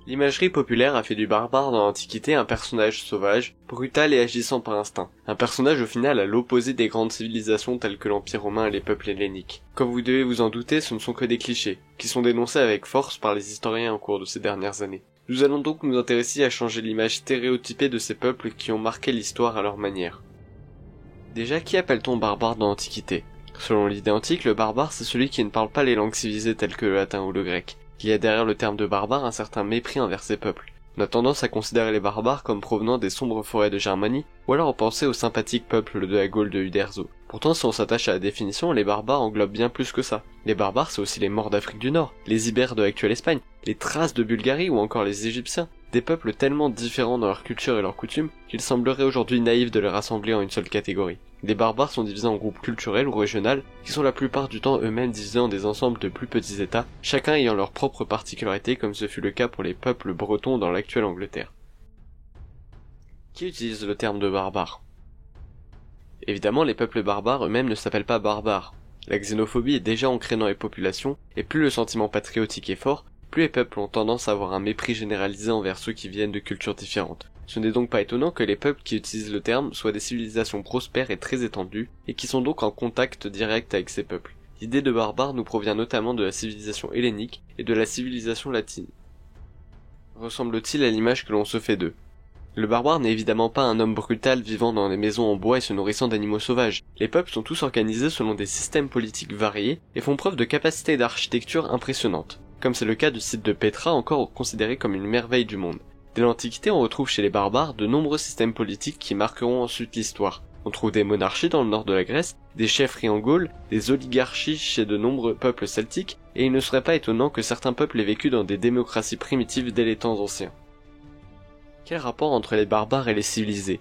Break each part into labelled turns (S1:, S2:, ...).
S1: L'imagerie populaire a fait du barbare dans l'Antiquité un personnage sauvage, brutal et agissant par instinct. Un personnage au final à l'opposé des grandes civilisations telles que l'Empire romain et les peuples helléniques. Comme vous devez vous en douter, ce ne sont que des clichés, qui sont dénoncés avec force par les historiens au cours de ces dernières années. Nous allons donc nous intéresser à changer l'image stéréotypée de ces peuples qui ont marqué l'histoire à leur manière. Déjà, qui appelle-t-on barbare dans l'Antiquité ? Selon l'idée antique, le barbare c'est celui qui ne parle pas les langues civilisées telles que le latin ou le grec. Il y a derrière le terme de barbare un certain mépris envers ces peuples. On a tendance à considérer les barbares comme provenant des sombres forêts de Germanie, ou alors à penser au sympathique peuple de la Gaule de Uderzo. Pourtant, si on s'attache à la définition, les barbares englobent bien plus que ça. Les barbares, c'est aussi les Maures d'Afrique du Nord, les Ibères de l'actuelle Espagne, les Thraces de Bulgarie ou encore les Égyptiens. Des peuples tellement différents dans leur culture et leurs coutumes qu'il semblerait aujourd'hui naïf de les rassembler en une seule catégorie. Les barbares sont divisés en groupes culturels ou régionaux, qui sont la plupart du temps eux-mêmes divisés en des ensembles de plus petits états, chacun ayant leur propre particularité comme ce fut le cas pour les peuples bretons dans l'actuelle Angleterre. Qui utilise le terme de barbare ? Évidemment, les peuples barbares eux-mêmes ne s'appellent pas barbares. La xénophobie est déjà ancrée dans les populations, et plus le sentiment patriotique est fort, plus les peuples ont tendance à avoir un mépris généralisé envers ceux qui viennent de cultures différentes. Ce n'est donc pas étonnant que les peuples qui utilisent le terme soient des civilisations prospères et très étendues, et qui sont donc en contact direct avec ces peuples. L'idée de barbare nous provient notamment de la civilisation hellénique et de la civilisation latine. Ressemble-t-il à l'image que l'on se fait d'eux ? Le barbare n'est évidemment pas un homme brutal vivant dans des maisons en bois et se nourrissant d'animaux sauvages. Les peuples sont tous organisés selon des systèmes politiques variés et font preuve de capacités d'architecture impressionnantes, comme c'est le cas du site de Pétra, encore considéré comme une merveille du monde. Dès l'Antiquité, on retrouve chez les barbares de nombreux systèmes politiques qui marqueront ensuite l'histoire. On trouve des monarchies dans le nord de la Grèce, des chefferies en Gaule, des oligarchies chez de nombreux peuples celtiques, et il ne serait pas étonnant que certains peuples aient vécu dans des démocraties primitives dès les temps anciens. Quel rapport entre les barbares et les civilisés ?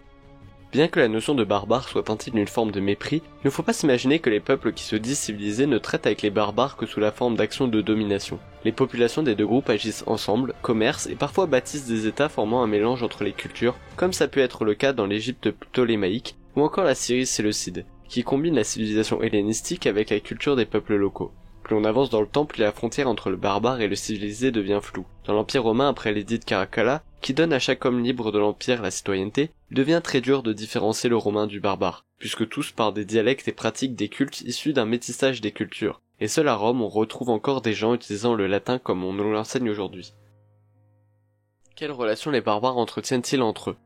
S1: Bien que la notion de barbare soit teintée d'une forme de mépris, il ne faut pas s'imaginer que les peuples qui se disent civilisés ne traitent avec les barbares que sous la forme d'actions de domination. Les populations des deux groupes agissent ensemble, commercent et parfois bâtissent des états formant un mélange entre les cultures, comme ça peut être le cas dans l'Égypte ptolémaïque ou encore la Syrie séleucide, qui combine la civilisation hellénistique avec la culture des peuples locaux. Plus on avance dans le temps, plus la frontière entre le barbare et le civilisé devient floue. Dans l'Empire romain, après l'édit de Caracalla, qui donne à chaque homme libre de l'Empire la citoyenneté, il devient très dur de différencier le romain du barbare, puisque tous parlent des dialectes et pratiquent des cultes issus d'un métissage des cultures. Et seul à Rome, on retrouve encore des gens utilisant le latin comme on nous l'enseigne aujourd'hui. Quelles relations les barbares entretiennent-ils entre eux ?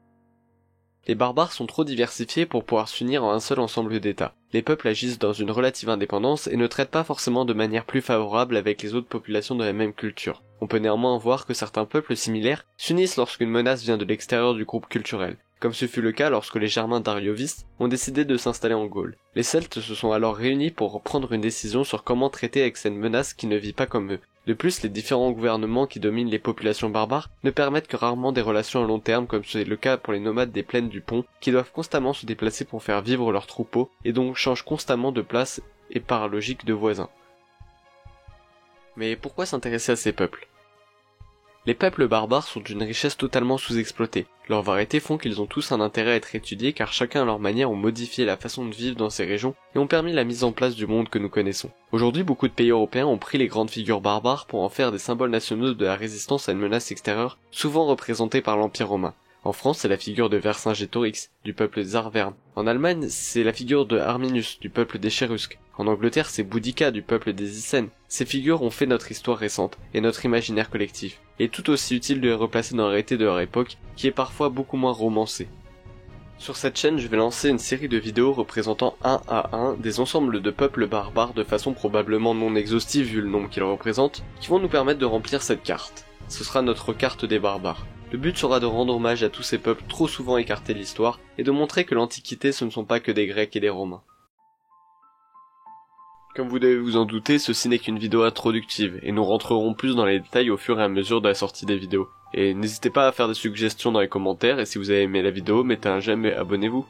S1: Les barbares sont trop diversifiés pour pouvoir s'unir en un seul ensemble d'États. Les peuples agissent dans une relative indépendance et ne traitent pas forcément de manière plus favorable avec les autres populations de la même culture. On peut néanmoins voir que certains peuples similaires s'unissent lorsqu'une menace vient de l'extérieur du groupe culturel, comme ce fut le cas lorsque les Germains d'Ariovistes ont décidé de s'installer en Gaule. Les Celtes se sont alors réunis pour prendre une décision sur comment traiter avec cette menace qui ne vit pas comme eux. De plus, les différents gouvernements qui dominent les populations barbares ne permettent que rarement des relations à long terme comme c'est le cas pour les nomades des plaines du Pont, qui doivent constamment se déplacer pour faire vivre leurs troupeaux et donc changent constamment de place et par logique de voisins. Mais pourquoi s'intéresser à ces peuples ? Les peuples barbares sont d'une richesse totalement sous-exploitée. Leurs variétés font qu'ils ont tous un intérêt à être étudiés car chacun à leur manière ont modifié la façon de vivre dans ces régions et ont permis la mise en place du monde que nous connaissons. Aujourd'hui, beaucoup de pays européens ont pris les grandes figures barbares pour en faire des symboles nationaux de la résistance à une menace extérieure, souvent représentée par l'Empire romain. En France, c'est la figure de Vercingétorix, du peuple des Arvernes. En Allemagne, c'est la figure de Arminius, du peuple des Cherusques. En Angleterre, c'est Boudica, du peuple des Icènes. Ces figures ont fait notre histoire récente, et notre imaginaire collectif. Et tout aussi utile de les replacer dans la réalité de leur époque, qui est parfois beaucoup moins romancée. Sur cette chaîne, je vais lancer une série de vidéos représentant un à un des ensembles de peuples barbares de façon probablement non exhaustive vu le nombre qu'ils représentent, qui vont nous permettre de remplir cette carte. Ce sera notre carte des barbares. Le but sera de rendre hommage à tous ces peuples trop souvent écartés de l'histoire, et de montrer que l'Antiquité ce ne sont pas que des Grecs et des Romains. Comme vous devez vous en douter, ceci n'est qu'une vidéo introductive, et nous rentrerons plus dans les détails au fur et à mesure de la sortie des vidéos. Et n'hésitez pas à faire des suggestions dans les commentaires, et si vous avez aimé la vidéo, mettez un j'aime et abonnez-vous.